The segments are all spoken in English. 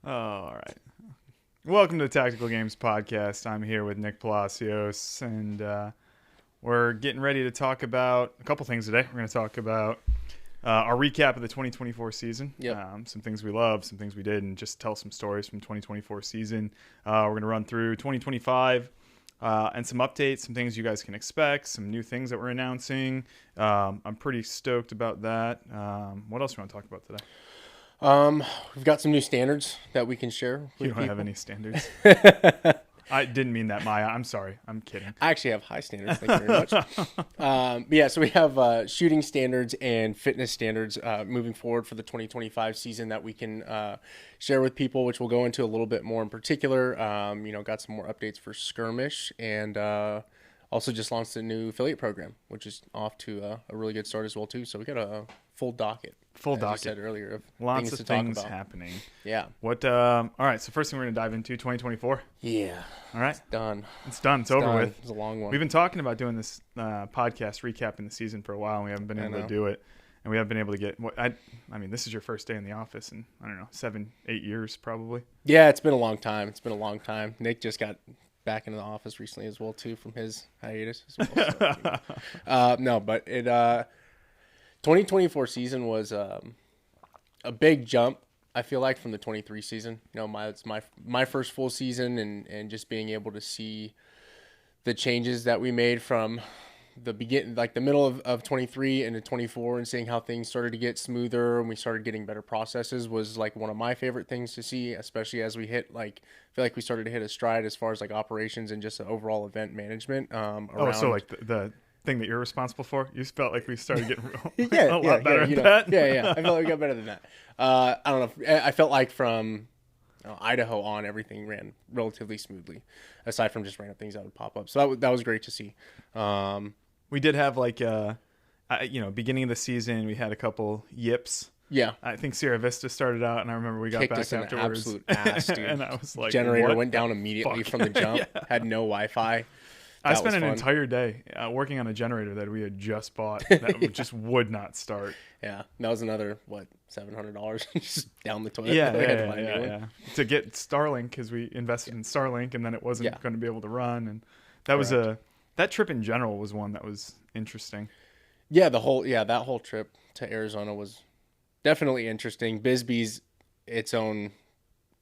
All right. Welcome to the Tactical Games Podcast. I'm here with Nick Palacios, and we're getting ready to talk about a couple things today. We're going to talk about our recap of the 2024 season, some things we love, some things we did, and just tell some stories from 2024 season. We're going to run through 2025 and some updates, some things you guys can expect, some new things that we're announcing. I'm pretty stoked about that. What else do you want to talk about today? We've got some new standards that we can share with You don't people. have any standards. I didn't mean that, Maya. I'm sorry. I'm kidding. I actually have high standards. Thank you very much. But yeah, so we have shooting standards and fitness standards moving forward for the 2025 season that we can share with people, which we'll go into a little bit more in particular. Got some more updates for Skirmish, and also just launched a new affiliate program, which is off to a really good start as well too. So we got a full docket. Full as docket. you said earlier, of Lots things of to talk things about. happening. Yeah. All right, so first thing we're going to dive into 2024. Yeah. All right. Done. It's done. It's over done. with. It's a long one. We've been talking about doing this podcast recapping the season for a while, and we haven't been able to do it. And we haven't been able to get I mean, this is your first day in the office in, I don't know, 7-8 years probably. Yeah, it's been a long time. Nick just got back into the office recently as well too from his hiatus as well. So, but it 2024 season was a big jump, I feel like, from the 23 season. It's my first full season, and just being able to see the changes that we made from the middle of 23 into 24, and seeing how things started to get smoother and we started getting better processes was like one of my favorite things to see, especially as we hit I feel like we started to hit a stride as far as like operations and just overall event management. So like the thing that you're responsible for, you felt like we started getting a lot better at that. Yeah. I felt like we got better than that. I don't know. I felt like from Idaho on, everything ran relatively smoothly, aside from just random things that would pop up. So that was great to see. We did have beginning of the season, we had a couple yips. Yeah. I think Sierra Vista started out, and I remember we got Kicked back us in the afterwards. absolute ass, dude. And I was like, generator what went down the immediately fuck? from the jump. Yeah. Had no Wi-Fi. I spent was an fun. entire day working on a generator that we had just bought that just would not start. Yeah, that was another $700 just down the toilet. Yeah. To get Starlink, because we invested in Starlink, and then it wasn't going to be able to run, and that was that trip in general was one that was interesting. Yeah, that whole trip to Arizona was definitely interesting. Bisbee's its own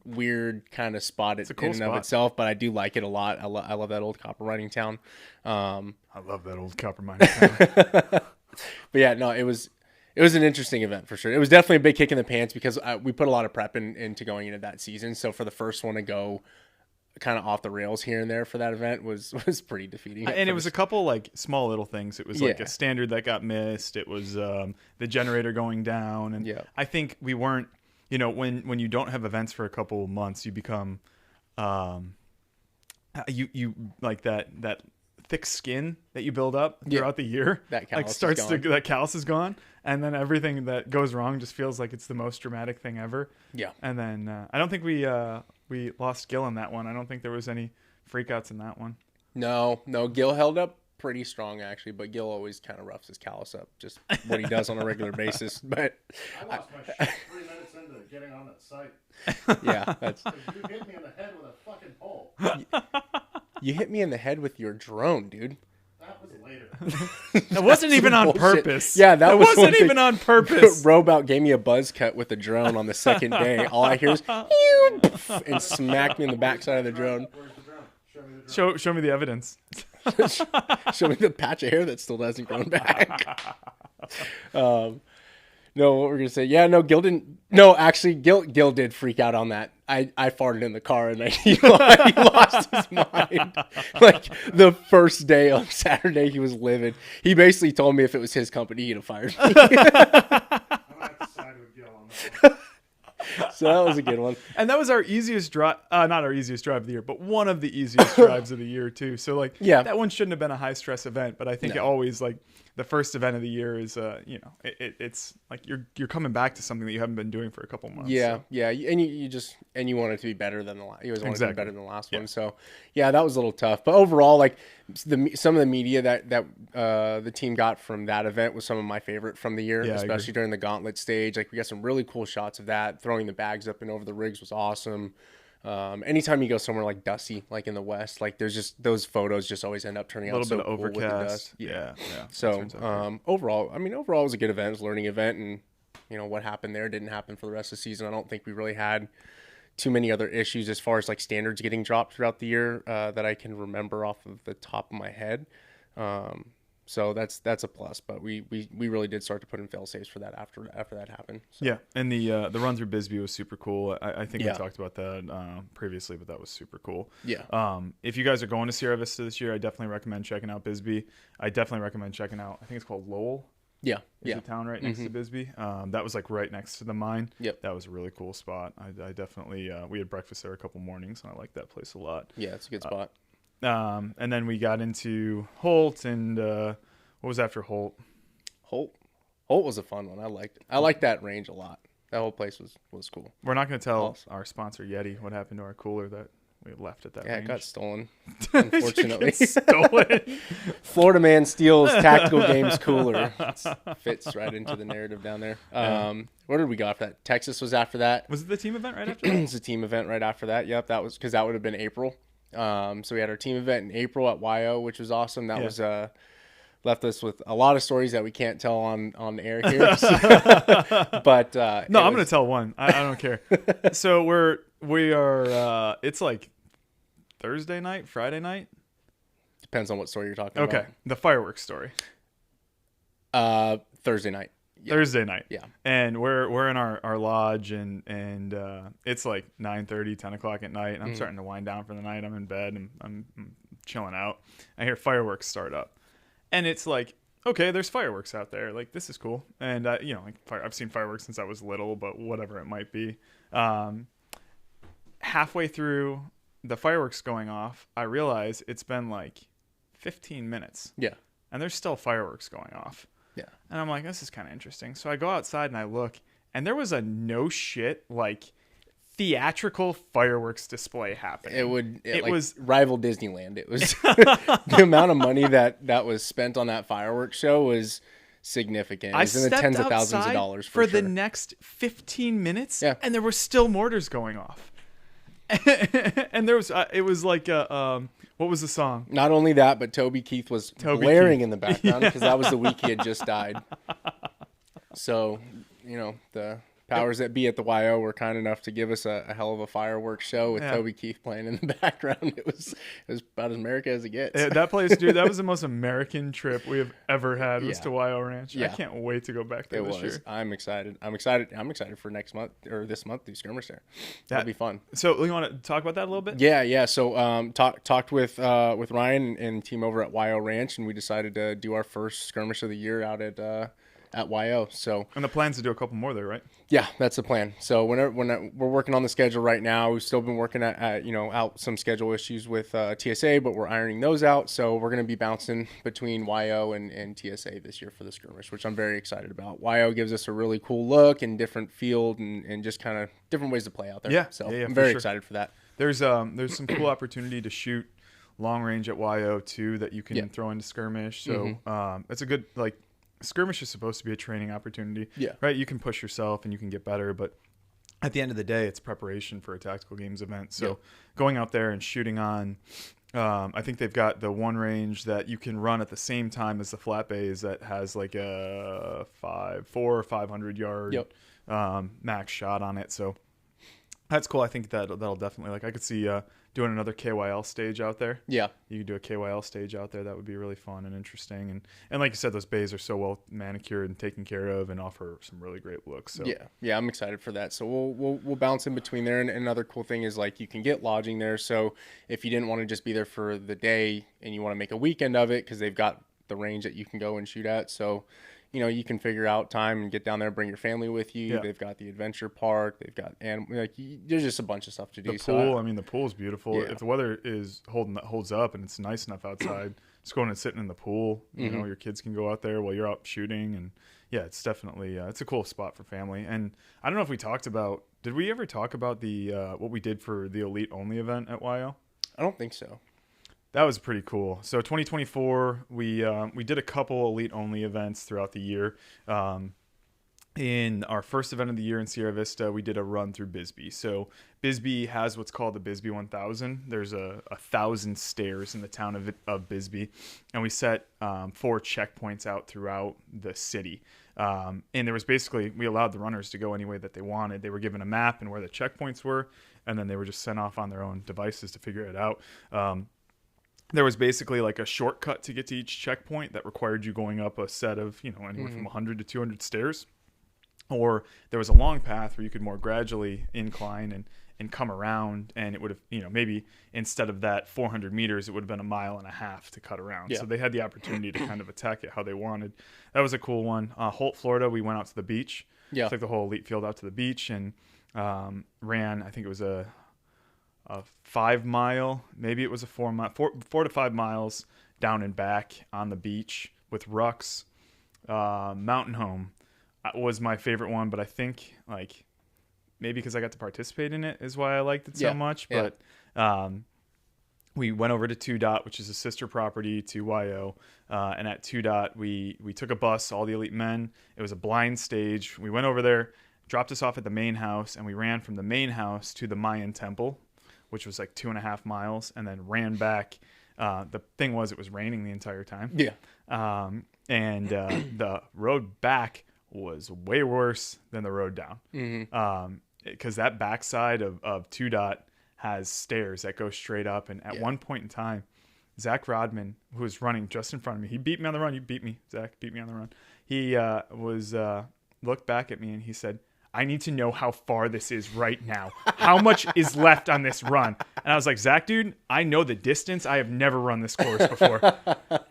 weird kind of spot It's a cool in and of spot. itself, but I do like it a lot. I love that old copper mining town. I love that old copper mining town. But yeah, no, it was an interesting event for sure. It was definitely a big kick in the pants because we put a lot of prep into going into that season. So for the first one to go kind of off the rails here and there for that event was pretty defeating. And it was a couple like small little things. It was like a standard that got missed. It was the generator going down, and I think we weren't. When you don't have events for a couple months, you become you like that thick skin that you build up throughout the year. That callus that callus is gone, and then everything that goes wrong just feels like it's the most dramatic thing ever. Yeah. And then I don't think we lost Gil in that one. I don't think there was any freakouts in that one. No, Gil held up pretty strong actually, but Gil always kind of roughs his callus up, just what he does on a regular basis. But I lost my shit 3 minutes into getting on that site. yeah, that's You hit me in the head with a fucking pole. you hit me in the head with your drone, dude. That was later. It wasn't even on bullshit. purpose. Yeah, that it was wasn't one thing. even on purpose. Robout gave me a buzz cut with the drone on the second day. All I hear is and smacked me in the backside of the drone. Where's the drone? Show me the drone. Show me the evidence. Show me the patch of hair that still hasn't grown back. No, what we're gonna say? Yeah, no, Gil didn't. No, actually, Gil did freak out on that. I farted in the car and he lost his mind. Like the first day on Saturday, he was livid. He basically told me if it was his company, he'd have fired me. I'm gonna have to side with Gil on that one. So that was a good one. And that was our easiest drive, not our easiest drive of the year, but one of the easiest drives of the year too. So like, that one shouldn't have been a high stress event, but I think it always like the first event of the year is, it's like you're coming back to something that you haven't been doing for a couple months. Yeah, so. yeah, and you want it to be better than the last. You always want it to be better than the last Yeah. one. So yeah, that was a little tough. But overall, like some of the media that the team got from that event was some of my favorite from the year, especially during the gauntlet stage. Like we got some really cool shots of that, throwing the bags up and over the rigs was awesome. Anytime you go somewhere like dusty, like in the West, like there's just those photos just always end up turning out so cool with the dust. Yeah. So overall, it was a good event. It was a learning event, and what happened there didn't happen for the rest of the season. I don't think we really had too many other issues as far as like standards getting dropped throughout the year that I can remember off of the top of my head. So that's a plus, but we really did start to put in fail safes for that after that happened. So. Yeah, and the run through Bisbee was super cool. I think we talked about that previously, but that was super cool. Yeah. If you guys are going to Sierra Vista this year, I definitely recommend checking out Bisbee. I definitely recommend checking out, I think it's called Lowell. Yeah. It's a town right next to Bisbee. That was like right next to the mine. Yep. That was a really cool spot. I definitely we had breakfast there a couple mornings, and I liked that place a lot. Yeah, it's a good spot. And then we got into Holt, and what was after Holt? Holt was a fun one. I liked that range a lot. That whole place was cool. We're not going to tell our sponsor Yeti what happened to our cooler that we left at that range. Yeah, it got stolen, unfortunately. Stolen. Florida man steals Tactical Games cooler. Fits right into the narrative down there. Where did we go after that? Texas was after that. Was it the team event right after that? It was a team event right after that. Yep, that was because that would have been April. So we had our team event in April at YO, which was awesome. That was left us with a lot of stories that we can't tell on air here. But no, I'm going to tell one. I don't care. So we are. It's like Thursday night, Friday night. Depends on what story you're talking about. Okay, the fireworks story. Thursday night. Yeah. Thursday night. Yeah. And we're in our lodge, and it's like 9:30, 10 o'clock at night, and I'm starting to wind down for the night. I'm in bed, and I'm chilling out. I hear fireworks start up. And it's like, okay, there's fireworks out there. Like, this is cool. And, I've seen fireworks since I was little, but whatever it might be. Halfway through the fireworks going off, I realize it's been like 15 minutes. Yeah. And there's still fireworks going off. Yeah. And I'm like, this is kind of interesting. So I go outside and I look, and there was a no shit, like, theatrical fireworks display happening. It was rival Disneyland. It was the amount of money that was spent on that fireworks show was significant. It was in the tens of thousands of dollars for the next 15 minutes, yeah. And there were still mortars going off. And there was it was like what was the song? Not only that, but Toby Keith was blaring in the background because that was the week he had just died. So, the powers that be at the YO were kind enough to give us a hell of a fireworks show with Toby Keith playing in the background. It was about as America as it gets. That place, dude, that was the most American trip we have ever had. Was to YO Ranch. Yeah. I can't wait to go back there this year. I'm excited. I'm excited for next month or this month to Skirmish there. That'll be fun. So you want to talk about that a little bit? Yeah. So talked with Ryan and team over at YO Ranch, and we decided to do our first Skirmish of the year out at YO. So, and the plan's to do a couple more there, right? Yeah, that's the plan. So when we're working on the schedule right now, we've still been working at out some schedule issues with TSA, but we're ironing those out. So we're going to be bouncing between YO and TSA this year for the Skirmish, which I'm very excited about. YO gives us a really cool look and different field and just kind of different ways to play out there. Yeah, so I'm very excited for that. There's some cool opportunity to shoot long range at YO too that you can throw into Skirmish. So it's a good Skirmish is supposed to be a training opportunity, right? You can push yourself and you can get better, but at the end of the day, it's preparation for a tactical games event. So going out there and shooting on, I think they've got the one range that you can run at the same time as the flat bays that has like a 400 or 500 yard max shot on it. So that's cool. I think that'll definitely, I could see doing another KYL stage out there. Yeah. You could do a KYL stage out there. That would be really fun and interesting. And like you said, those bays are so well manicured and taken care of and offer some really great looks. So yeah, I'm excited for that. So we'll bounce in between there. And another cool thing is you can get lodging there. So if you didn't want to just be there for the day and you want to make a weekend of it, because they've got the range that you can go and shoot at. So you can figure out time and get down there, bring your family with you. Yeah. They've got the adventure park. They've got there's just a bunch of stuff to do. The pool, the pool is beautiful. Yeah. If the weather holds up and it's nice enough outside, just going and sitting in the pool. Your kids can go out there while you're out shooting, and it's definitely it's a cool spot for family. And I don't know if we talked about. Did we ever talk about the what we did for the elite only event at YO? I don't think so. That was pretty cool. So 2024, we did a couple elite only events throughout the year. in our first event of the year in Sierra Vista, we did a run through Bisbee. So Bisbee has what's called the Bisbee 1000. There's a 1,000 stairs in the town of Bisbee, and we set 4 checkpoints out throughout the city. And there was basically, we allowed the runners to go any way that they wanted. They were given a map and where the checkpoints were, and then they were just sent off on their own devices to figure it out. There was basically like a shortcut to get to each checkpoint that required you going up a set of, anywhere from 100 to 200 stairs. Or there was a long path where you could more gradually incline and come around, and it would have, maybe instead of that 400 meters, it would have been 1.5 miles to cut around. Yeah. So they had the opportunity to kind of attack it how they wanted. That was a cool one. Holt, Florida, we went out to the beach. Yeah. Took the whole elite field out to the beach and ran, I think it was a 5 mile, maybe it was a 4 to 5 miles down and back on the beach with rucks. Mountain Home was my favorite one, but I think maybe because I got to participate in it is why I liked it so much. Yeah. But we went over to 2 Dot, which is a sister property to YO, and at 2 Dot we took a bus, all the elite men. It was a blind stage. We went over there, dropped us off at the main house, and we ran from the main house to the Mayan temple, which was like 2.5 miles, and then ran back. The thing was, it was raining the entire time. Yeah. And the road back was way worse than the road down. Because that backside of 2 Dot has stairs that go straight up. And at one point in time, Zach Rodman, who was running just in front of me, he beat me on the run. You beat me, Zach, beat me on the run. He looked back at me and he said, I need to know how far this is right now. How much is left on this run? And I was like, Zach, dude, I know the distance. I have never run this course before.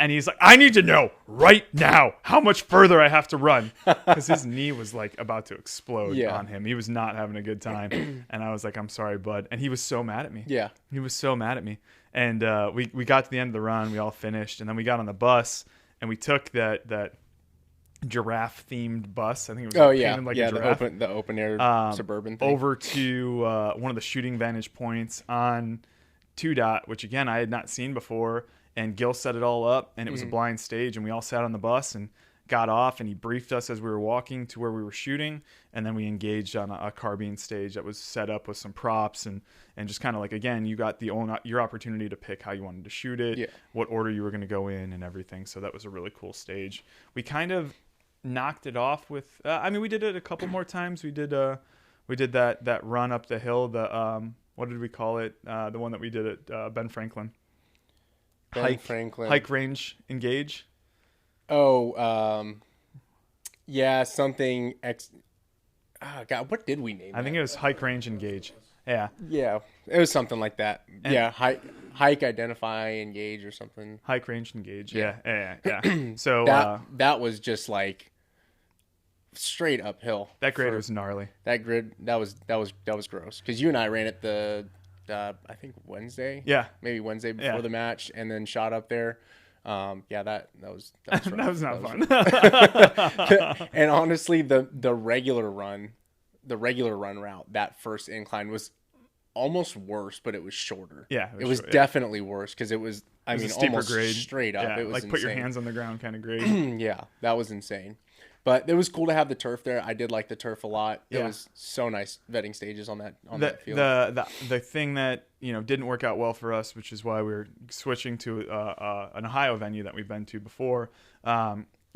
And he's like, I need to know right now how much further I have to run. Because his knee was like about to explode on him. He was not having a good time. And I was like, I'm sorry, bud. And he was so mad at me. Yeah. He was so mad at me. And we got to the end of the run. We all finished. And then we got on the bus and we took that giraffe themed bus. I think it was painted like a giraffe. the open air suburban thing. Over to one of the shooting vantage points on 2 Dot, which again I had not seen before, and Gil set it all up, and it was a blind stage, and we all sat on the bus and got off, and he briefed us as we were walking to where we were shooting, and then we engaged on a carbine stage that was set up with some props and just kind of like, again, you got your opportunity to pick how you wanted to shoot it, what order you were going to go in and everything. So that was a really cool stage. We kind of knocked it off with we did it a couple more times. We did that run up the hill, the what did we call it, the one that we did at Ben Franklin hike range engage. Something God, what did we name I think it was hike range engage. Yeah, it was something like that. And hike identify engage or something. Hike range engage. Yeah. So that was just like straight uphill. That grade was gnarly. That was gross because you and I ran it I think Wednesday. Yeah, maybe Wednesday before the match, and then shot up there. That was rough. That was not fun. And honestly, the regular run route, that first incline was almost worse, but it was shorter. Yeah, it was definitely worse because it was almost grade. Straight up. Yeah, it was like insane. Put your hands on the ground kind of grade. Yeah, that was insane. But it was cool to have the turf there. I did like the turf a lot. It was so nice vetting stages on that field. The thing that didn't work out well for us, which is why we're switching to an Ohio venue that we've been to before.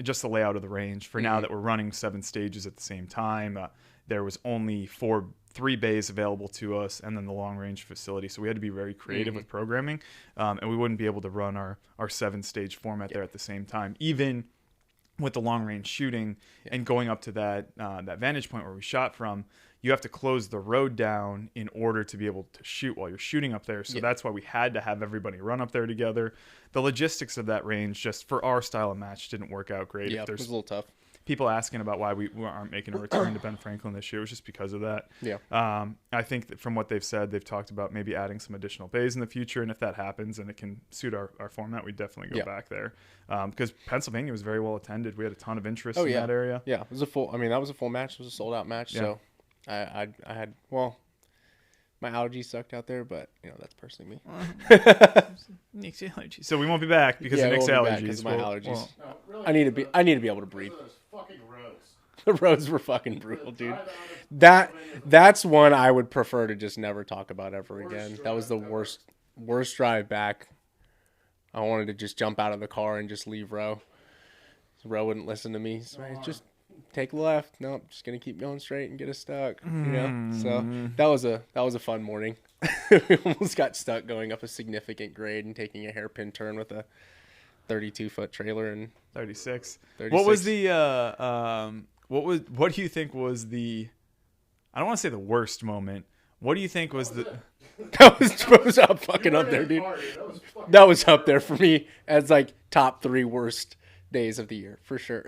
Just the layout of the range. For now that we're running 7 stages at the same time, there was only 3 bays available to us, and then the long range facility. So we had to be very creative with programming, and we wouldn't be able to run our 7-stage format there at the same time, even with the long range shooting and going up to that vantage point where we shot from. You have to close the road down in order to be able to shoot while you're shooting up there. So that's why we had to have everybody run up there together. The logistics of that range, just for our style of match, didn't work out great. Yeah, it was a little tough. People asking about why we aren't making a return to Ben Franklin this year, it was just because of that. Yeah. I think that from what they've said, they've talked about maybe adding some additional bays in the future, and if that happens and it can suit our format, we'd definitely go back there. Because Pennsylvania was very well attended. We had a ton of interest in that area. Yeah, it was that was a full match. It was a sold-out match. Yeah. So I had, my allergies sucked out there, but that's personally me. Nick's allergies. So we won't be back because of Nick's allergies. My allergies. No, really, I need to be able to breathe. Those fucking roads. The roads were fucking brutal, dude. That's one I would prefer to just never talk about ever again. That was the worst drive back. I wanted to just jump out of the car and just leave Ro. Ro wouldn't listen to me. So just take left. Nope, just gonna keep going straight and get us stuck. You know. So that was a fun morning. We almost got stuck going up a significant grade and taking a hairpin turn with a 32-foot trailer and 36. 36. What was the what do you think was the, I don't want to say the worst moment. What do you think was the that was up fucking up there, dude. That was up there for me as like top 3 worst days of the year for sure.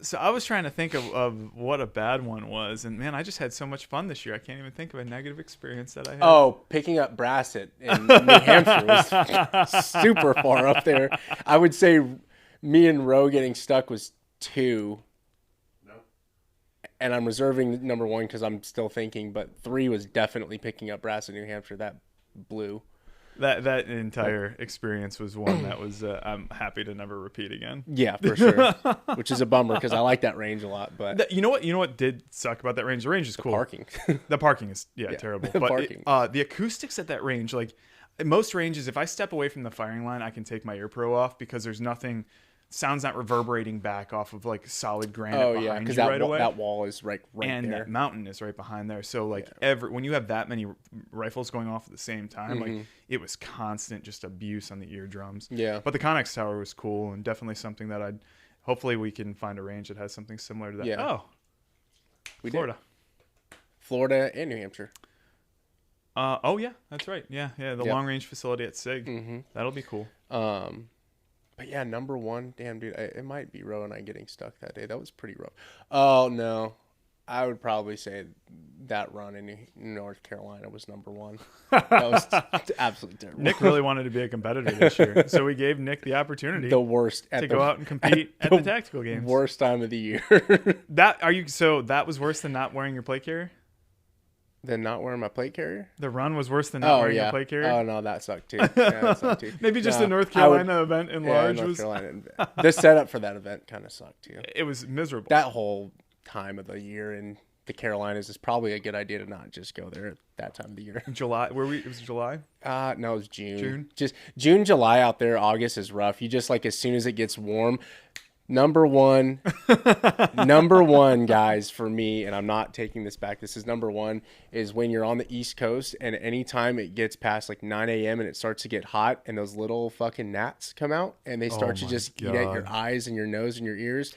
So I was trying to think of what a bad one was, and man, I just had so much fun this year. I can't even think of a negative experience that I had. Oh, picking up Brassett in New Hampshire was super far up there. I would say me and Ro getting stuck was 2. Nope. And I'm reserving number 1 because I'm still thinking, but 3 was definitely picking up Brassett, New Hampshire. That blew. That entire experience was one that was I'm happy to never repeat again. Yeah, for sure. Which is a bummer because I like that range a lot. But You know what did suck about that range? The range is cool. parking. The parking is terrible. The But parking. The acoustics at that range, like most ranges, if I step away from the firing line, I can take my ear pro off because there's nothing. Sound's not reverberating back off of like solid granite behind because you right away. that wall is right and there. that mountain is right behind there. So like when you have that many rifles going off at the same time, like it was constant just abuse on the eardrums. Yeah. But the Connex Tower was cool and definitely something that hopefully we can find a range that has something similar to that. Yeah. Oh, Florida and New Hampshire. Oh yeah, that's right. Yeah. The long range facility at SIG. That'll be cool. But yeah, number 1, damn dude, it might be Ro and I getting stuck that day. That was pretty rough. Oh no, I would probably say that run in North Carolina was number 1. That was absolutely terrible. Nick really wanted to be a competitor this year, so we gave Nick the opportunity The worst to go out and compete at the tactical games. Worst time of the year. So that was worse than not wearing your plate carrier? Than not wearing my plate carrier? The run was worse than not wearing your plate carrier? Oh no, that sucked too. Yeah, that sucked too. Maybe just the North Carolina event in large North was. Carolina. The setup for that event kind of sucked too. It was miserable. That whole time of the year in the Carolinas is probably a good idea to not just go there at that time of the year. July? It was July? No, it was June. June? Just June, July out there. August is rough. You just like as soon as it gets warm. Number one, guys, for me, and I'm not taking this back. This is number 1, is when you're on the East Coast and anytime it gets past like 9 a.m. and it starts to get hot and those little fucking gnats come out and they start to just eat at your eyes and your nose and your ears.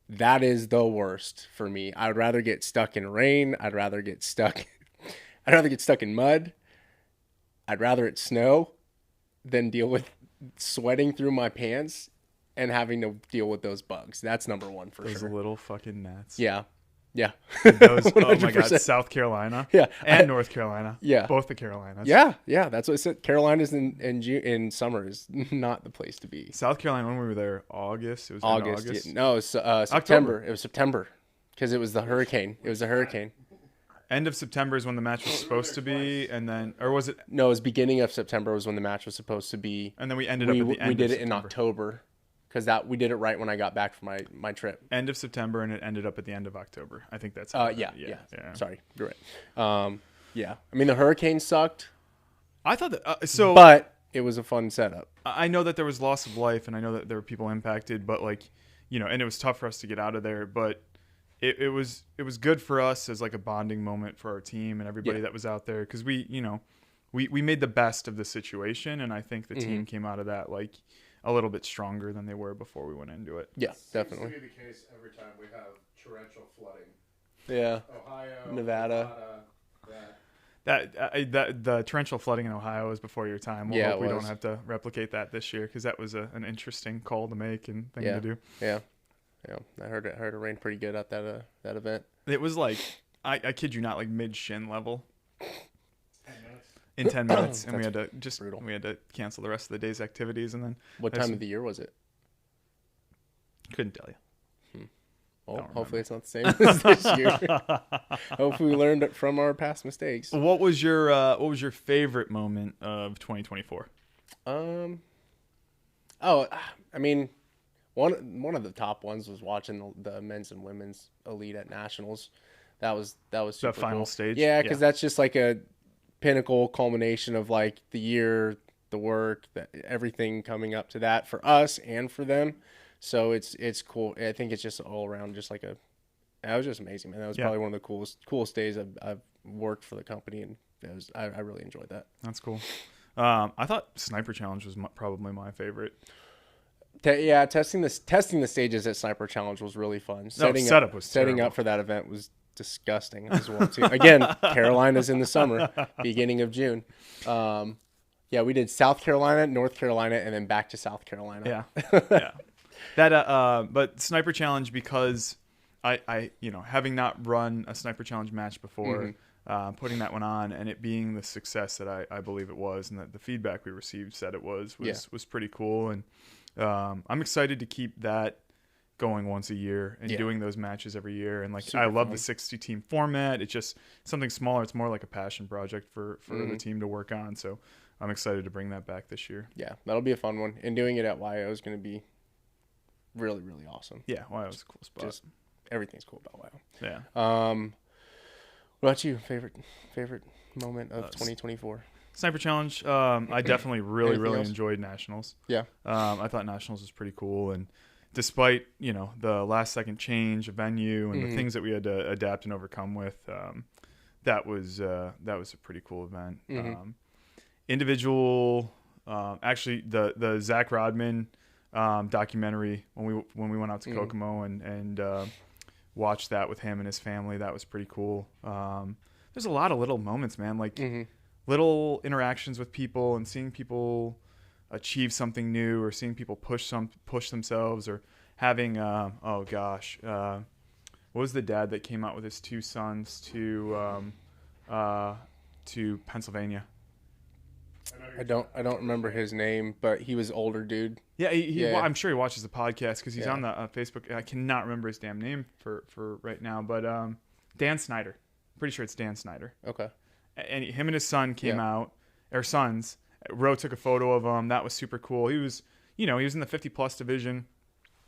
That is the worst for me. I would rather get stuck in rain. I'd rather get stuck in mud. I'd rather it snow than deal with sweating through my pants and having to deal with those bugs. That's number 1 for Those sure. little fucking gnats. Yeah. Those, oh my God, South Carolina. Yeah. And North Carolina. Yeah. Both the Carolinas. Yeah. That's what I said. Carolinas in summer is not the place to be. South Carolina, when we were there, August. It was August. August. Yeah. No, it was September. October. It was September because it was the hurricane. It was a hurricane. End of September is when the match was supposed to be, and then, or was it? No, it was beginning of September was when the match was supposed to be. And then we ended up at the end. We did of it in September. October. Because we did it right when I got back from my trip. End of September, and it ended up at the end of October. I think that's how Yeah. yeah. Sorry, you're right. Yeah. I mean, the hurricane sucked, I thought that but it was a fun setup. I know that there was loss of life, and I know that there were people impacted, but like, and it was tough for us to get out of there. But it was good for us as like a bonding moment for our team and everybody that was out there, because we made the best of the situation, and I think the team came out of that like a little bit stronger than they were before we went into it. Yeah, definitely. Seems to be the case every time we have torrential flooding. Yeah. Ohio, Nevada. That the torrential flooding in Ohio was before your time. We'll hope we don't have to replicate that this year, because that was an interesting call to make and thing to do. Yeah. I heard it rained pretty good at that event. It was like I kid you not, like mid shin level. In 10 minutes, and we had to cancel the rest of the day's activities, and then What time of the year was it? couldn't tell you. Well, hopefully it's not the same as this year. Hopefully we learned it from our past mistakes. What was your favorite moment of 2024? I mean, One of the top ones was watching the men's and women's elite at nationals. That was super The final cool. stage. Yeah, because that's just like a pinnacle culmination of like the year, the work, everything coming up to that for us and for them. So it's cool. I think it's just all around just like that was just amazing, man. That was probably one of the coolest days I've worked for the company, and I really enjoyed that. That's cool. I thought Sniper Challenge was probably my favorite. Testing the stages at Sniper Challenge was really fun. Setting up for that event was disgusting as well too. Again, Carolina's in the summer, beginning of June. We did South Carolina, North Carolina, and then back to South Carolina. Yeah. But Sniper Challenge, because I having not run a Sniper Challenge match before, putting that one on and it being the success that I believe it was, and that the feedback we received said it was pretty cool. And I'm excited to keep that going once a year and doing those matches every year. And like, I love the 60 team format. It's just something smaller. It's more like a passion project for the team to work on. So I'm excited to bring that back this year. Yeah, that'll be a fun one. And doing it at YO is going to be really, really awesome. Yeah, YO is a cool spot. Just everything's cool about YO. Yeah. What about you? Favorite moment of 2024? Sniper Challenge. I definitely really else? enjoyed Nationals. Yeah. I thought Nationals was pretty cool, and despite the last second change of venue and the things that we had to adapt and overcome with, that was a pretty cool event. Individual, actually the Zach Rodman documentary when we went out to Kokomo and watched that with him and his family, that was pretty cool. There's a lot of little moments, man, like little interactions with people and seeing people achieve something new, or seeing people push themselves, or having what was the dad that came out with his two sons to Pennsylvania? I don't remember his name, but he was older dude. Yeah, I'm sure he watches the podcast because he's on the Facebook. I cannot remember his damn name for right now, but Dan Snyder. Pretty sure it's Dan Snyder. Okay. And him and his son came out, or sons. Roe took a photo of him. That was super cool. He was in the 50+ division.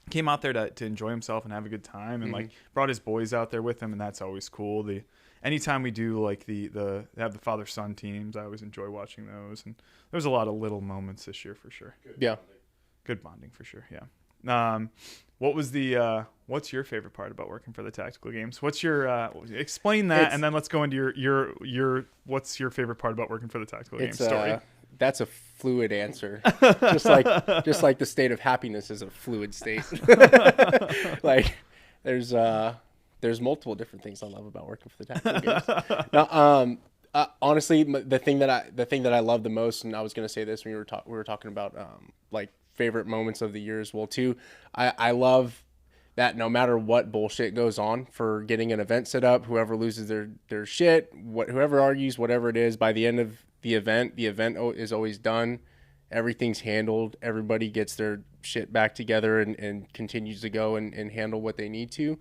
Came out there to enjoy himself and have a good time, and like brought his boys out there with him, and that's always cool. Anytime we do like the father-son teams, I always enjoy watching those. And there's a lot of little moments this year for sure. Good bonding for sure. Yeah. What's your favorite part about working for the Tactical Games? What's your explain that, and then let's go into your what's your favorite part about working for the Tactical Games story? That's a fluid answer. just like the state of happiness is a fluid state. Like there's multiple different things I love about working for the Tactical Games. Now, honestly, the thing that I love the most, and I was going to say this when we were talking about like favorite moments of the year as well too. I love that no matter what bullshit goes on for getting an event set up, whoever loses their shit, whoever argues, whatever it is, by the end of the event is always done. Everything's handled. Everybody gets their shit back together and continues to go and handle what they need to.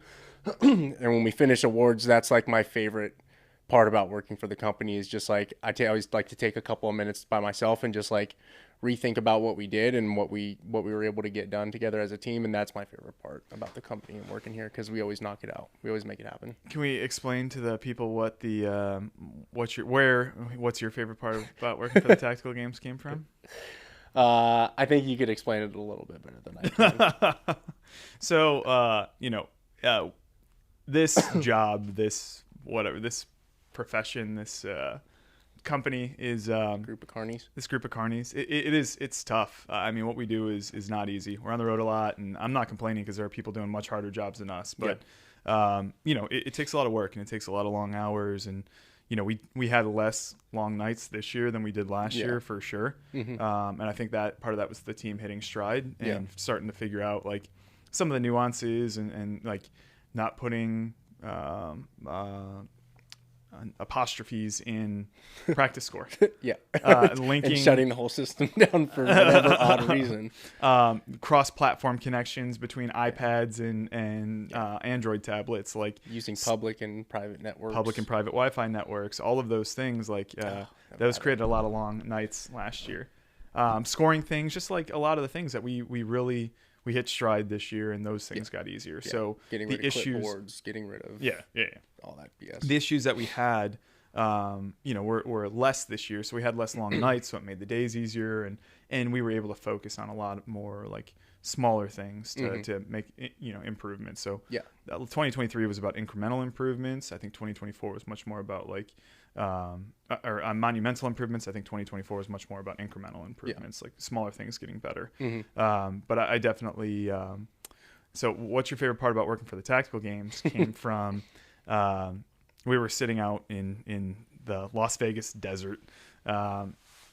And when we finish awards, that's like my favorite part about working for the company, is just like I always like to take a couple of minutes by myself and just like rethink about what we did and what we were able to get done together as a team. And that's my favorite part about the company and working here, because we always knock it out. We always make it happen. Can we explain to the people what what's your favorite part about working for the Tactical Games came from? I think you could explain it a little bit better than I can. So, this job, this profession, this company is Group of carnies. This group of carnies. It's tough. I mean, what we do is not easy. We're on the road a lot, and I'm not complaining because there are people doing much harder jobs than us. But it takes a lot of work, and it takes a lot of long hours, and we had less long nights this year than we did last year for sure. And I think that part of that was the team hitting stride and starting to figure out like some of the nuances and like not putting apostrophes in practice score. Linking and shutting the whole system down for whatever odd reason. Cross-platform connections between iPads and Android tablets, like using public and private Wi-Fi networks. All of those things, like those created a lot of long nights last year. Scoring things, just like a lot of the things that we really we hit stride this year, and those things got easier. Yeah. So Getting the rid of issues, clipboards, getting rid of all that BS. the issues that we had, were less this year. So we had less long nights, so it made the days easier, and we were able to focus on a lot more like smaller things to make improvements. So 2023 was about incremental improvements. I think 2024 was much more about like monumental improvements. I think 2024 was much more about incremental improvements, like smaller things getting better. But I definitely so what's your favorite part about working for the tactical games came from we were sitting out in the Las Vegas desert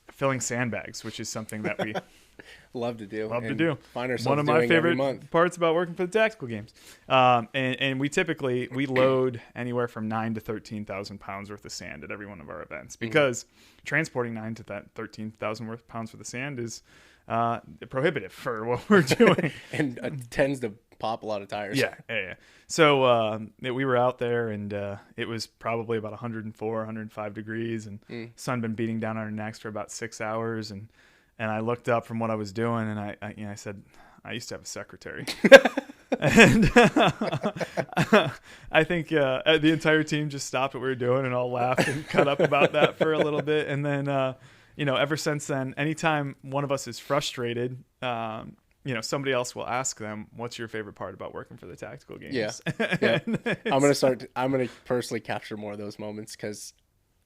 filling sandbags, which is something that we love to do. Find ourselves one of my doing every favorite month. parts about working for the tactical games. And we typically load anywhere from 9 to 13,000 pounds worth of sand at every one of our events, because transporting 9 to 13,000 pounds worth of sand is prohibitive for what we're doing. And tends to pop a lot of tires. Yeah. So we were out there, and it was probably about 104, 105 degrees, and sun been beating down on our necks for about 6 hours, and I looked up from what I was doing, and I said, I used to have a secretary. And I think the entire team just stopped what we were doing and all laughed and cut up about that for a little bit. And then, ever since then, anytime one of us is frustrated, somebody else will ask them, what's your favorite part about working for the tactical games? Yeah. I'm going to personally capture more of those moments, because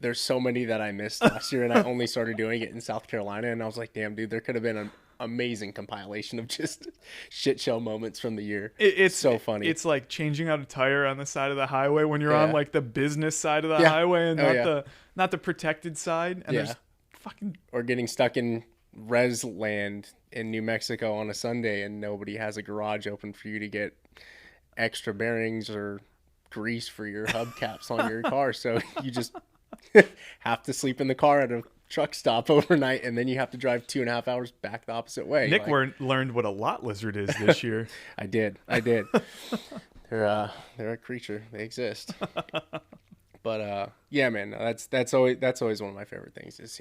there's so many that I missed last year, and I only started doing it in South Carolina. And I was like, damn, dude, there could have been an amazing compilation of just shit show moments from the year. It's so funny. It's like changing out a tire on the side of the highway when you're on like the business side of the highway and not the protected side. And there's fucking, or getting stuck in res land in New Mexico on a Sunday, and nobody has a garage open for you to get extra bearings or grease for your hubcaps on your car. So you just have to sleep in the car at a truck stop overnight, and then you have to drive 2.5 hours back the opposite way. Nick learned what a lot lizard is this year. I did. They're a creature. They exist. But yeah, man, that's always one of my favorite things, is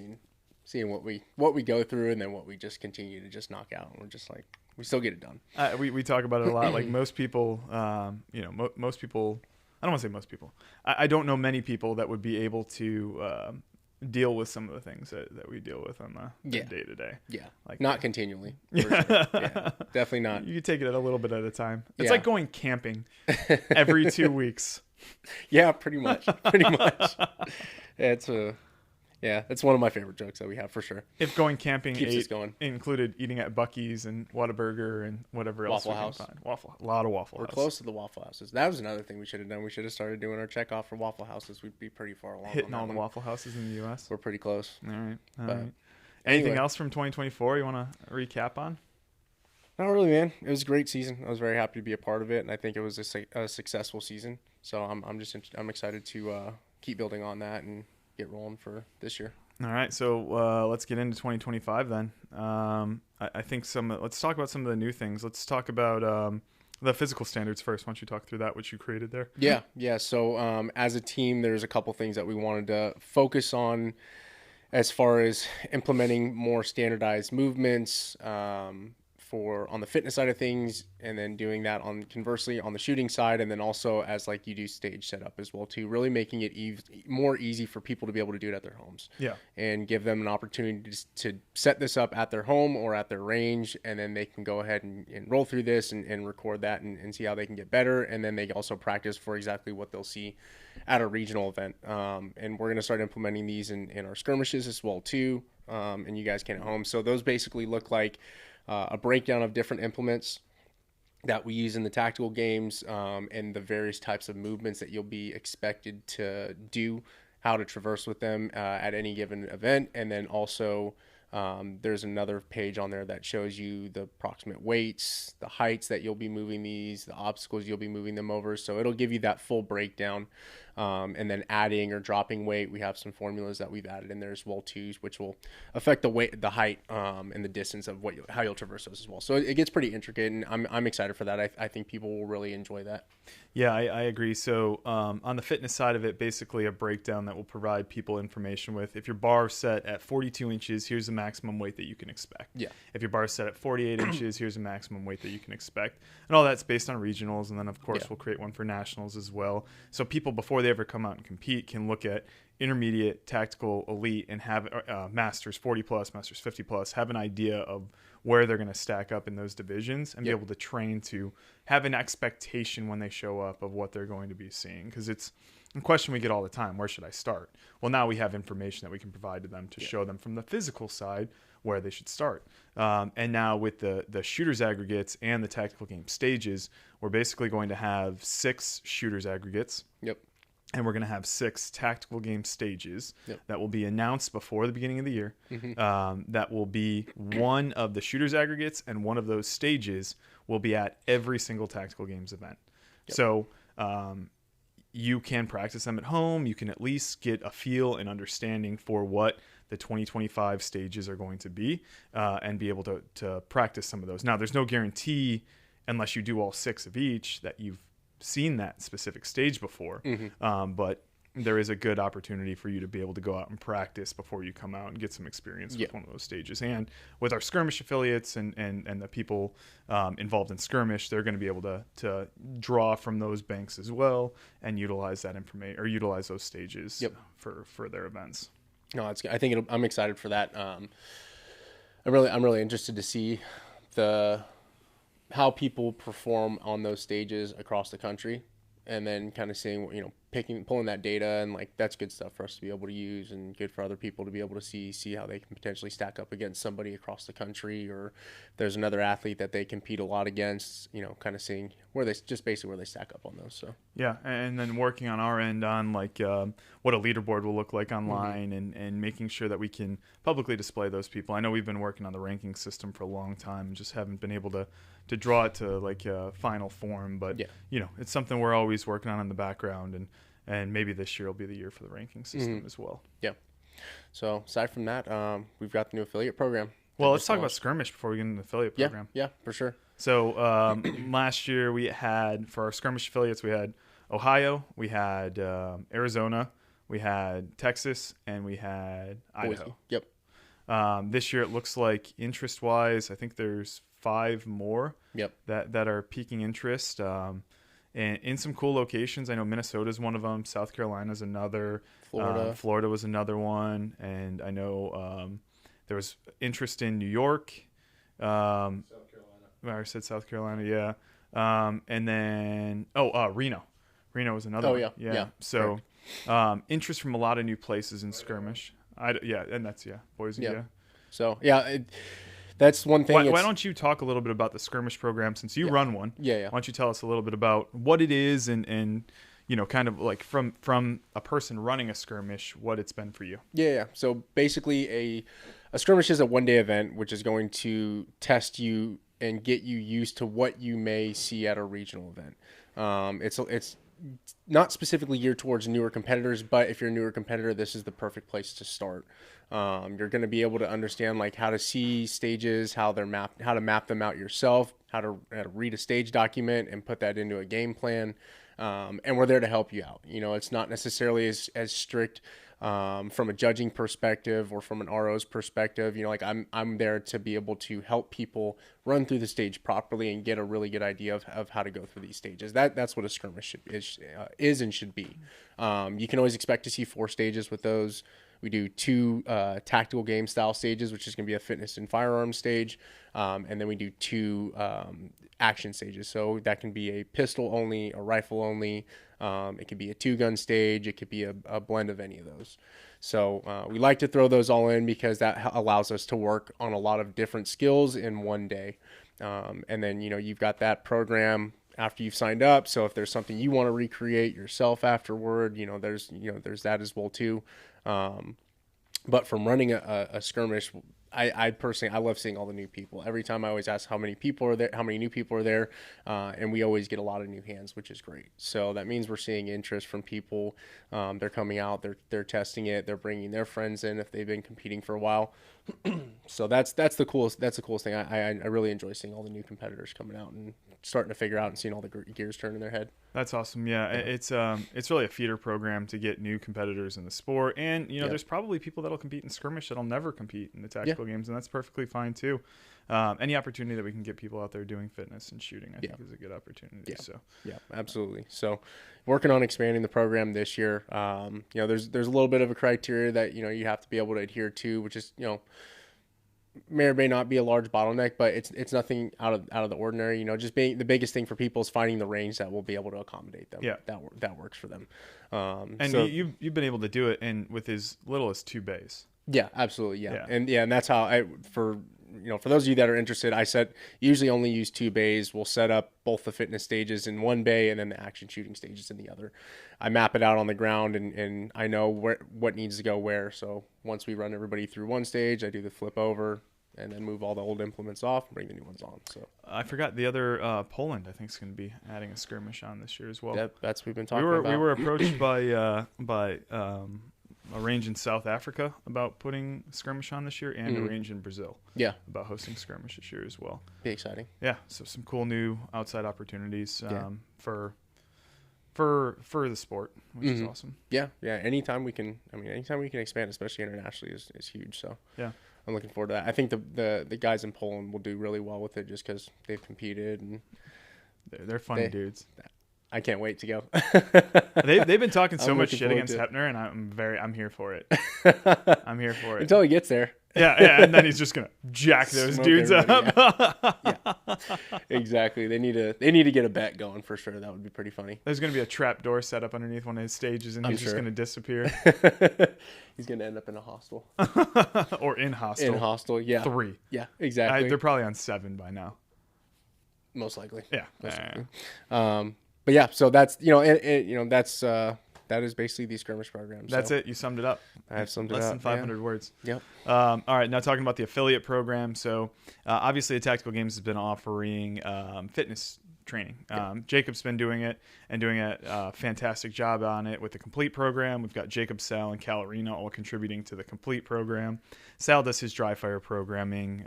seeing what we go through, and then what we just continue to just knock out, and we're just like, we still get it done. We talk about it a lot. Like most people, most people. I don't want to say most people. I don't know many people that would be able to deal with some of the things that we deal with on the day to day. Yeah, like not continually. For sure. Yeah, definitely not. You take it a little bit at a time. It's like going camping every 2 weeks. Yeah, pretty much. That's one of my favorite jokes that we have, for sure. If going camping keeps us going. Included eating at Buc-ee's and Whataburger and whatever else Waffle House. We can find. A lot of Waffle House. We're close to the Waffle Houses. That was another thing we should have done. We should have started doing our checkoff for Waffle Houses. We'd be pretty far along. Hitting all the Waffle Houses in the U.S. We're pretty close. All right. Anyway. Anything else from 2024 you want to recap on? Not really, man. It was a great season. I was very happy to be a part of it, and I think it was a successful season. So I'm excited to keep building on that and get rolling for this year. All right, so let's get into 2025 then. I think let's talk about some of the new things. Let's talk about the physical standards first. Why don't you talk through that, what you created there? Yeah. So as a team, there's a couple things that we wanted to focus on as far as implementing more standardized movements on the fitness side of things, and then doing that conversely on the shooting side, and then also as like you do stage setup as well too, really making it more easy for people to be able to do it at their homes. Yeah. And give them an opportunity to set this up at their home or at their range, and then they can go ahead and roll through this and record that and see how they can get better. And then they also practice for exactly what they'll see at a regional event. And we're going to start implementing these in our skirmishes as well too. And you guys can at home. So those basically look like a breakdown of different implements that we use in the tactical games, and the various types of movements that you'll be expected to do, how to traverse with them at any given event. And then also there's another page on there that shows you the approximate weights, the heights that you'll be moving these, the obstacles you'll be moving them over. So it'll give you that full breakdown. And then adding or dropping weight, we have some formulas that we've added in there as well too, which will affect the weight, the height, and the distance of how you'll traverse those as well. So it gets pretty intricate, and I'm excited for that. I think people will really enjoy that. Yeah, I agree. So on the fitness side of it, basically a breakdown that will provide people information with if your bar is set at 42 inches, here's the maximum weight that you can expect. Yeah. If your bar is set at 48 inches, here's the maximum weight that you can expect. And all that's based on regionals. And then, of course, we'll create one for nationals as well. So people, before they ever come out and compete, can look at intermediate, tactical, elite, and have masters 40 plus, masters 50 plus, have an idea of where they're going to stack up in those divisions and be able to train to have an expectation when they show up of what they're going to be seeing. Because it's a question we get all the time, where should I start? Well, now we have information that we can provide to them to show them from the physical side where they should start. And now with the shooters aggregates and the tactical game stages, we're basically going to have 6 shooters aggregates. Yep. And we're going to have 6 tactical game stages that will be announced before the beginning of the year. That will be one of the shooters aggregates, and one of those stages will be at every single tactical games event. So you can practice them at home. You can at least get a feel and understanding for what the 2025 stages are going to be, and be able to practice some of those. Now, there's no guarantee, unless you do all 6 of each, that you've seen that specific stage before, but there is a good opportunity for you to be able to go out and practice before you come out and get some experience with one of those stages. And with our Skirmish affiliates and the people involved in Skirmish, they're going to be able to draw from those banks as well and utilize that information or utilize those stages for their events. No, it's. I think I'm excited for that. I'm really interested to see how people perform on those stages across the country, and then kind of seeing, pulling that data, and like that's good stuff for us to be able to use, and good for other people to be able to see how they can potentially stack up against somebody across the country, or if there's another athlete that they compete a lot against, kind of seeing where they stack up on those. So yeah, and then working on our end on like what a leaderboard will look like online, and making sure that we can publicly display those people. I know we've been working on the ranking system for a long time and just haven't been able to draw it to like a final form, but it's something we're always working on in the background, and maybe this year will be the year for the ranking system as well. Yeah. So aside from that, we've got the new affiliate program. Well, let's talk about Skirmish before we get into the affiliate program. Yeah, for sure. So last year we had, for our Skirmish affiliates, we had Ohio, we had Arizona, we had Texas, and we had Idaho. Yep. This year it looks like interest-wise, I think there's 5 more that are piquing interest. And in some cool locations. I know Minnesota's one of them. South Carolina's another. Florida was another one. And I know there was interest in New York. South Carolina. I said South Carolina, yeah. And then, Reno. Reno was another one. Yeah. So interest from a lot of new places in Skirmish. And that's, Boise, yeah. So, that's one thing. Why don't you talk a little bit about the Skirmish program, since you run one? Yeah. Why don't you tell us a little bit about what it is and kind of like from a person running a skirmish, what it's been for you? Yeah. So basically a skirmish is a one-day event, which is going to test you and get you used to what you may see at a regional event. It's not specifically geared towards newer competitors, but if you're a newer competitor, this is the perfect place to start. You're going to be able to understand like how to see stages, how to map them out yourself, how to read a stage document and put that into a game plan. And we're there to help you out. It's not necessarily as strict from a judging perspective or from an RO's perspective. I'm there to be able to help people run through the stage properly and get a really good idea of how to go through these stages. That's what a skirmish is and should be. You can always expect to see 4 stages with those. We do 2 tactical game style stages, which is going to be a fitness and firearms stage. And then we do 2 action stages. So that can be a pistol only, a rifle only. It could be a 2-gun stage. It could be a blend of any of those. So we like to throw those all in because that allows us to work on a lot of different skills in one day. And then, you've got that program after you've signed up. So if there's something you want to recreate yourself afterward, there's that as well too. But from running a skirmish, I personally, I love seeing all the new people. Every time I always ask how many people are there, how many new people are there. And we always get a lot of new hands, which is great. So that means we're seeing interest from people. They're coming out, they're testing it. They're bringing their friends in if they've been competing for a while. So that's the coolest thing. I really enjoy seeing all the new competitors coming out and starting to figure out and seeing all the gears turn in their head. That's awesome. Yeah, it's really a feeder program to get new competitors in the sport, and there's probably people that'll compete in skirmish that'll never compete in the tactical games, and that's perfectly fine too. Any opportunity that we can get people out there doing fitness and shooting, I think, is a good opportunity. Yeah. So yeah, absolutely. So working on expanding the program this year. There's a little bit of a criteria that you have to be able to adhere to, which is may or may not be a large bottleneck, but it's nothing out of the ordinary. Just being the biggest thing for people is finding the range that will be able to accommodate them. Yeah, that works for them. And so, you've been able to do it with as little as 2 bays. Yeah, absolutely. Yeah. And that's how for those of you that are interested, I usually only use 2 bays. We'll set up both the fitness stages in one bay and then the action shooting stages in the other. I map it out on the ground and I know what needs to go where. So once we run everybody through one stage, I do the flip over and then move all the old implements off and bring the new ones on. So I forgot the other Poland, I think, is going to be adding a skirmish on this year as well. Yeah, that's what we've been talking about. We were approached by a range in South Africa about putting skirmish on this year, and a range in Brazil. Yeah, about hosting skirmish this year as well. Be exciting. Yeah, so some cool new outside opportunities for the sport, which is awesome. Yeah. Anytime we can expand, especially internationally, is huge. So yeah, I'm looking forward to that. I think the guys in Poland will do really well with it just because they've competed and they're funny dudes. I can't wait to go. They've been talking so much shit against Hepner, and I'm here for it. I'm here for it until he gets there. Yeah, and then he's just gonna jack those dudes up. Yeah, exactly. They need to get a bet going for sure. That would be pretty funny. There's gonna be a trap door set up underneath one of his stages, and he's just gonna disappear. He's gonna end up in a hostel or in hostel. In hostel, yeah. 3. Yeah, exactly. They're probably on 7 by now. Most likely. Yeah. Most likely. But yeah, so that's that is basically the skirmish program. That's it. You summed it up. I have summed it up. Less than 500 words. Yep. All right. Now talking about the affiliate program. So obviously, the Tactical Games has been offering fitness training. Jacob's been doing it and doing a fantastic job on it with the complete program. We've got Jacob, Sal, and Cal Arena all contributing to the complete program. Sal does his dry fire programming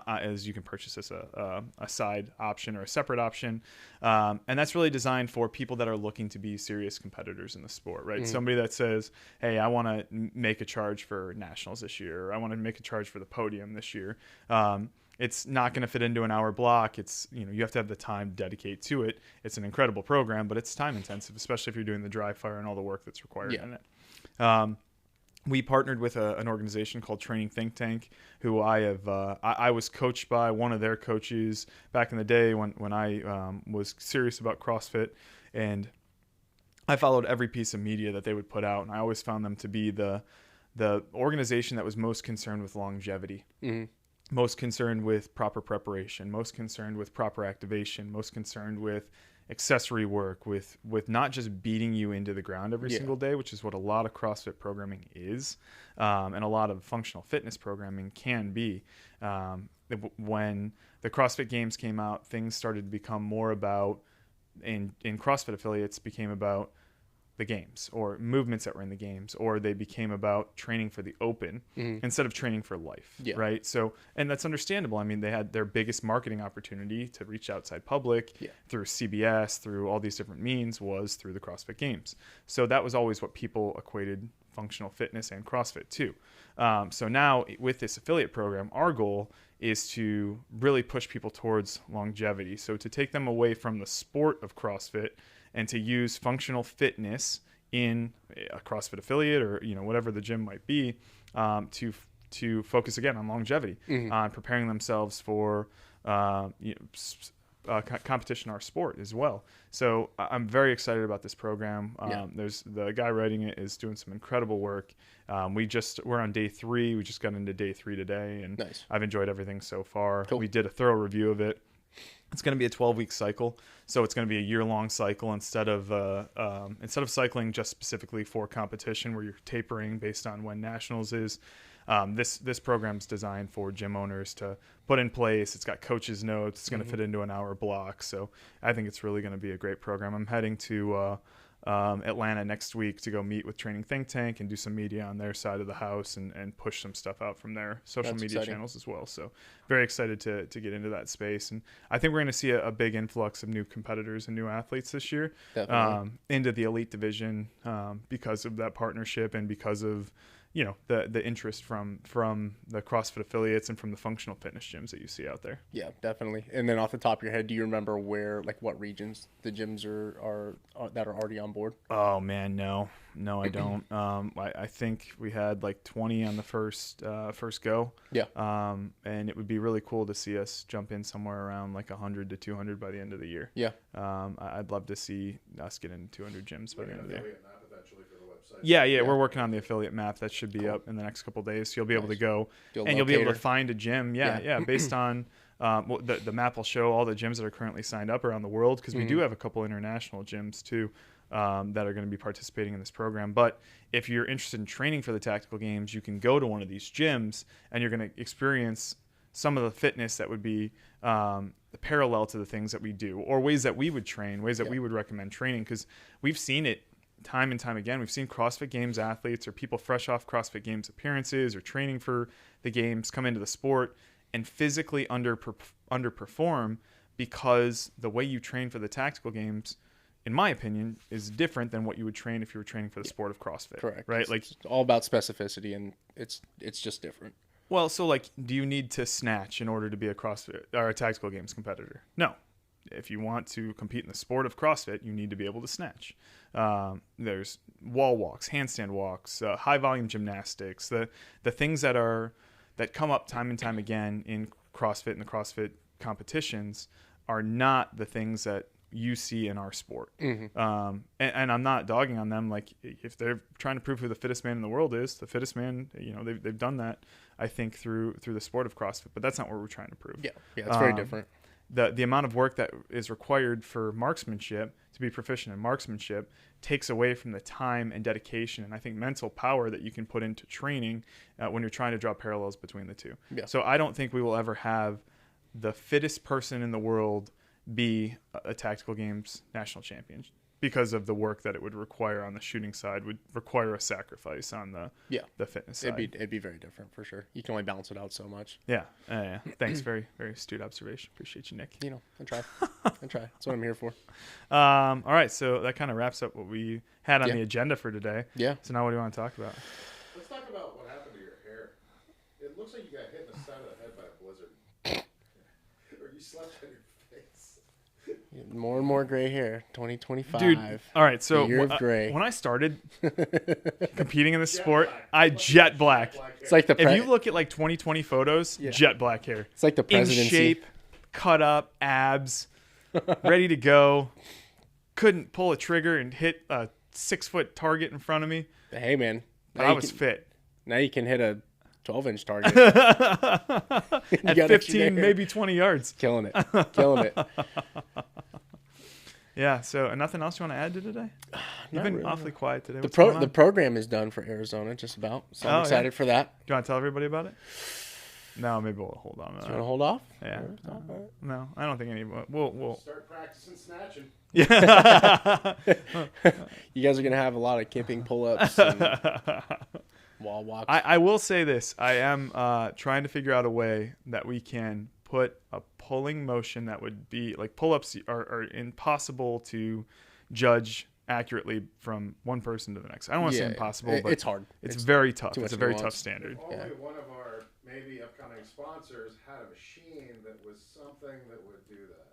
as you can purchase as a side option or a separate option. And that's really designed for people that are looking to be serious competitors in the sport, right? Somebody that says, hey, I want to make a charge for nationals this year, or I want to make a charge for the podium this year. It's not going to fit into an hour block. It's, you have to have the time to dedicate to it. It's an incredible program, but it's time intensive, especially if you're doing the dry fire and all the work that's required in it. We partnered with an organization called Training Think Tank, who I was coached by one of their coaches back in the day when I was serious about CrossFit, and I followed every piece of media that they would put out, and I always found them to be the organization that was most concerned with longevity. Most concerned with proper preparation, most concerned with proper activation, most concerned with accessory work, with not just beating you into the ground every single day, which is what a lot of CrossFit programming is, and a lot of functional fitness programming can be. When the CrossFit Games came out, things started to become more about, in CrossFit affiliates, became about the games or movements that were in the games, or they became about training for the open instead of training for life, right? So, and that's understandable. I mean, they had their biggest marketing opportunity to reach outside public through CBS, through all these different means, was through the CrossFit Games. So that was always what people equated functional fitness and CrossFit to. So now with this affiliate program, our goal is to really push people towards longevity. So to take them away from the sport of CrossFit and to use functional fitness in a CrossFit affiliate or whatever the gym might be, to focus again on longevity, on preparing themselves for competition in our sport as well. So I'm very excited about this program. There's the guy writing it is doing some incredible work. We're on day 3. We just got into day 3 today, and I've enjoyed everything so far. Cool. We did a thorough review of it. It's going to be a 12-week cycle, so it's going to be a year-long cycle instead of cycling just specifically for competition where you're tapering based on when nationals is. This program's designed for gym owners to put in place. It's got coaches' notes. It's going to fit into an hour block, so I think it's really going to be a great program. I'm heading to Atlanta next week to go meet with Training Think Tank and do some media on their side of the house and push some stuff out from their social That's media exciting. channels as well. So very excited to get into that space. And I think we're going to see a big influx of new competitors and new athletes this year into the elite division because of that partnership and because of the interest from the CrossFit affiliates and from the functional fitness gyms that you see out there. Yeah, definitely. And then off the top of your head, do you remember what regions the gyms are that are already on board? Oh man, no, I don't. I think we had like 20 on the first go. Yeah. And it would be really cool to see us jump in somewhere around like 100 to 200 by the end of the year. Yeah. I'd love to see us get into 200 gyms by the end of the year. Eventually for the website. Yeah, we're working on the affiliate map that should be up in the next couple of days. So you'll be able to go and you'll be able to find a gym. Yeah, based on the map will show all the gyms that are currently signed up around the world because we do have a couple international gyms too that are going to be participating in this program. But if you're interested in training for the tactical games, you can go to one of these gyms and you're going to experience some of the fitness that would be parallel to the things that we do or ways that we would train, ways that we would recommend training because we've seen it time and time again. We've seen CrossFit Games athletes or people fresh off CrossFit Games appearances or training for the games come into the sport and physically underperform because the way you train for the tactical games, in my opinion, is different than what you would train if you were training for the sport of CrossFit. Correct. Right? Like it's all about specificity, and it's just different. Well, so like, do you need to snatch in order to be a CrossFit or a tactical games competitor? No. If you want to compete in the sport of CrossFit, you need to be able to snatch. There's wall walks, handstand walks, high volume gymnastics, the things that come up time and time again in CrossFit and the CrossFit competitions are not the things that you see in our sport. And I'm not dogging on them. Like if they're trying to prove who the fittest man in the world is, the fittest man, they've done that, I think, through the sport of CrossFit, but that's not what we're trying to prove. Yeah, it's very different. The amount of work that is required for marksmanship, to be proficient in marksmanship, takes away from the time and dedication and I think mental power that you can put into training when you're trying to draw parallels between the two. Yeah. So I don't think we will ever have the fittest person in the world be a tactical games national champion because of the work that it would require on the shooting side would require a sacrifice on the fitness side. It'd be very different for sure. You can only balance it out so much. Yeah. Thanks. Very, very astute observation. Appreciate you, Nick. I try. That's what I'm here for. All right. So that kind of wraps up what we had on the agenda for today. Yeah. So now what do you want to talk about? Let's talk about what happened to your hair. It looks like you got hit in the side of the head by a blizzard. Or you slept on your face. More and more gray hair. 2025. Dude, all right. So year of gray. When I started competing in this sport, I jet black. It's like the If you look at like 2020 photos, jet black hair. It's like the In presidency. shape, cut up, abs, ready to go. Couldn't pull a trigger and hit a 6-foot target in front of me. Hey man, I was fit. Now you can hit a 12-inch target. At 15, maybe 20 yards. Killing it. Yeah, so nothing else you want to add to today? You've been really. awfully quiet today. The program is done for Arizona, just about. So I'm excited for that. Do you want to tell everybody about it? No, maybe we'll hold on to that. You want to hold off? Yeah. No, I don't think anyone. We'll. Start practicing snatching. Yeah. You guys are gonna have a lot of kipping pull-ups and wall walks. I will say this. I am trying to figure out a way that we can put a pulling motion that would be like pull-ups are impossible to judge accurately from one person to the next. I don't want to say impossible, but it's hard. It's very tough. too It's a much very nuance. tough standard. If only one of our maybe upcoming sponsors had a machine that was something that would do that.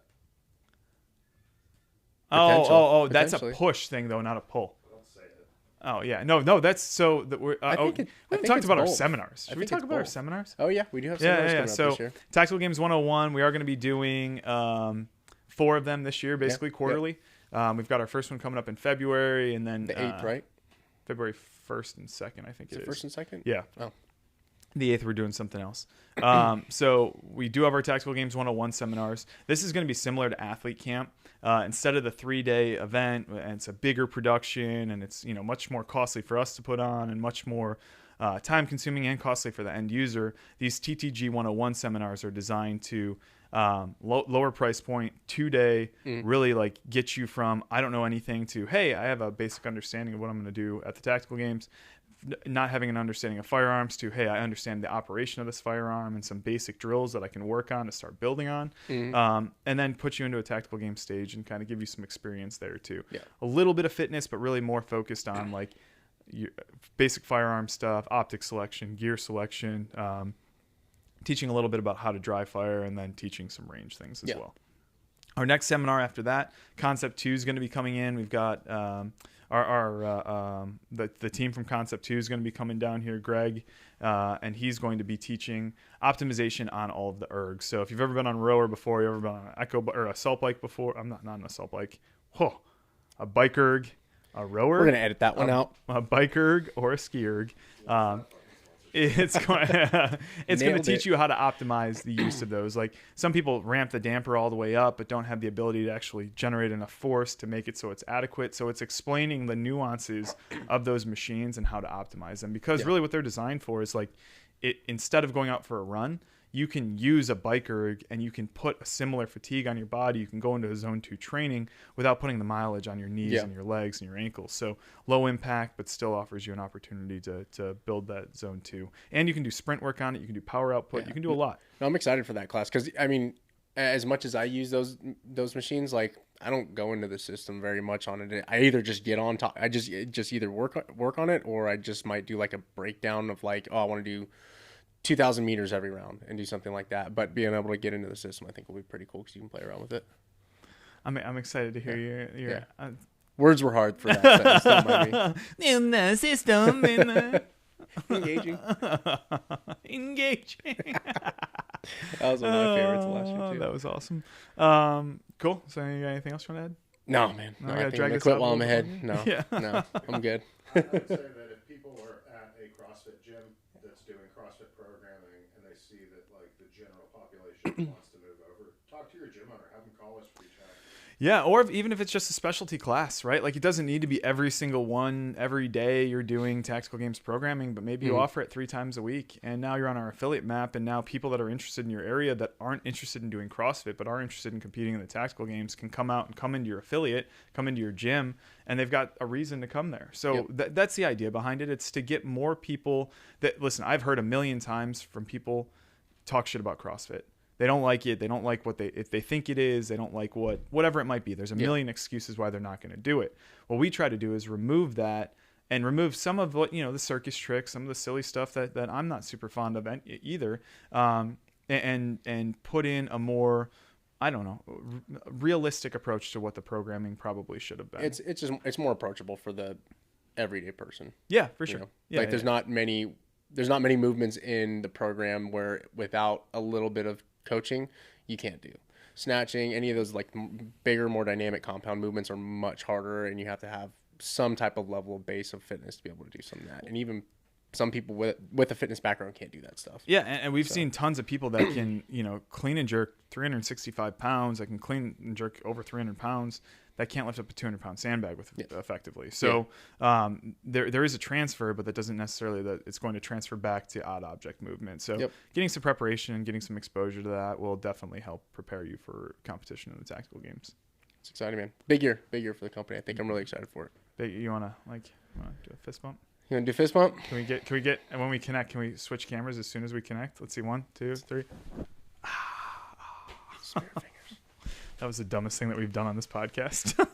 Oh, that's a Potentially. push thing though, not a pull. Don't say it. Oh yeah, no, that's so that we're. I think we haven't it's talked about our both. seminars. Should we think talk it's about our both. seminars? Oh yeah, we do have Yeah. seminars coming So up this year. Tactical Games 101, we are going to be doing 4 of them this year, basically quarterly. We've got our first one coming up in February, and then The 8th, right? February 1st and 2nd, I think Is it it is. first and second? Yeah. Oh. The 8th, we're doing something else. So we do have our Tactical Games 101 seminars. This is going to be similar to Athlete Camp. Instead of the 3-day event, and it's a bigger production, and it's much more costly for us to put on, and much more time-consuming and costly for the end user. These TTG 101 seminars are designed to lower price point, 2-day, really like get you from I don't know anything to, hey, I have a basic understanding of what I'm going to do at the tactical games. Not having an understanding of firearms to, hey, I understand the operation of this firearm and some basic drills that I can work on to start building on. And then put you into a tactical game stage and kind of give you some experience there too. Yeah. A little bit of fitness, but really more focused on like your basic firearm stuff, optic selection, gear selection, teaching a little bit about how to dry fire, and then teaching some range things as well. Our next seminar after that, Concept 2 is going to be coming in. We've got the team from Concept 2 is going to be coming down here, Greg, and he's going to be teaching optimization on all of the ergs. So if you've ever been on a rower before, you've ever been on an echo or assault bike before, I'm not an assault bike, a bike erg, a rower. We're going to edit that one out. A bike erg or a ski erg. It's going to teach you how to optimize the use of those. Like some people ramp the damper all the way up, but don't have the ability to actually generate enough force to make it so it's adequate. So it's explaining the nuances of those machines and how to optimize them. Because really what they're designed for is like instead of going out for a run, you can use a bike erg and you can put a similar fatigue on your body. You can go into a zone 2 training without putting the mileage on your knees and your legs and your ankles. So low impact, but still offers you an opportunity to build that zone 2. And you can do sprint work on it. You can do power output. You can do a lot. No, I'm excited for that class because, I mean, as much as I use those machines, like I don't go into the system very much on it. I either just get on top. I just either work on it, or I just might do like a breakdown of like, oh, I want to do 2,000 meters every round and do something like that. But being able to get into the system, I think will be pretty cool because you can play around with it. I'm excited to hear your words were hard for that sentence. Don't mind me. In the system, engaging. That was one of my favorites last year too. That was awesome. Cool. So you got anything else you want to add? No, man. No, I think I'm gonna quit while I'm ahead. No, Yeah. no, I'm good. I would say that if people are at a CrossFit gym that's doing CrossFit programming and they see that like the general population wants to move over, talk to your gym owner, have them call us, reach out. Yeah, or even if it's just a specialty class, right? Like it doesn't need to be every single one every day you're doing tactical games programming, but maybe you offer it 3 times a week, and now you're on our affiliate map, and now people that are interested in your area that aren't interested in doing CrossFit but are interested in competing in the tactical games can come out and come into your affiliate, come into your gym, and they've got a reason to come there. So that's the idea behind it. It's to get more people that, listen, I've heard a million times from people talk shit about CrossFit. They don't like it. They don't like if they think it is. They don't like whatever it might be. There's a million excuses why they're not going to do it. What we try to do is remove that and remove some of what, the circus tricks, some of the silly stuff that I'm not super fond of either. And put in a more, I don't know, realistic approach to what the programming probably should have been. It's more approachable for the everyday person. Yeah, for sure. Yeah, there's not many movements in the program where without a little bit of coaching you can't do. Snatching, any of those like bigger, more dynamic compound movements are much harder, and you have to have some type of level of base of fitness to be able to do some of that. And even some people with a fitness background can't do that stuff. Yeah, and we've seen tons of people that can, clean and jerk 365 pounds, that can clean and jerk over 300 pounds, that can't lift up a 200-pound sandbag effectively. So there is a transfer, but that doesn't necessarily that it's going to transfer back to odd object movement. So getting some preparation and getting some exposure to that will definitely help prepare you for competition in the tactical games. It's exciting, man. Big year for the company. I think I'm really excited for it. You want to do a fist bump? You want to do fist bump? Can we get, and when we connect, can we switch cameras as soon as we connect? Let's see. 1, 2, 3. Spirit fingers. That was the dumbest thing that we've done on this podcast.